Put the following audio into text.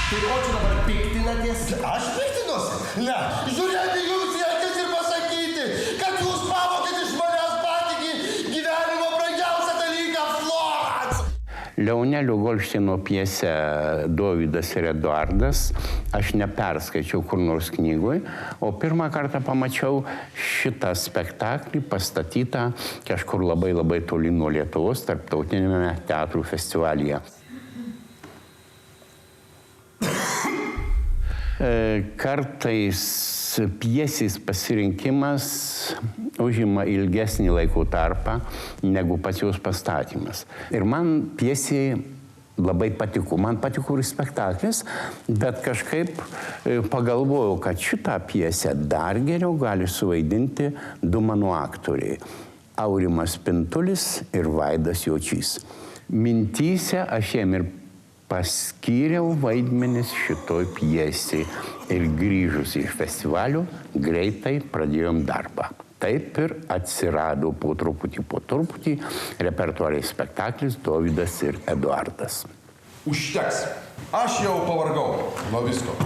Tai ko čia dabar piktinatės? Aš piktinuosi? Ne. Žiūrėti jums reikia ir pasakyti, kad jūs pavokėt iš manęs patį gyvenimo brangiausią dalyką — Florence. Leonelio Golštino pjesę Dovydas ir Eduardas aš neperskaičiau kur nors knygoj, o pirmą kartą pamačiau šitą spektaklį pastatytą kažkur labai labai toli nuo Lietuvos tarptautinėme teatrų festivalyje. Kartais pjesės pasirinkimas užima ilgesnį laiko tarpą negu pats jos pastatymas. Ir man pjesė labai patiko. Man patiko ir spektaklis, bet kažkaip pagalvojau, kad šitą pjesę dar geriau gali suvaidinti du mano aktoriai — Aurimas Pintulis ir Vaidas Jočys. Mintyse aš jiem ir paskyriau vaidmenis šitoj pjesėj ir grįžus iš festivalio greitai pradėjom darbą. Taip ir atsirado po truputį repertuariai spektaklis Dovydas ir Eduardas. Užteks. Aš jau pavargau nuo visko.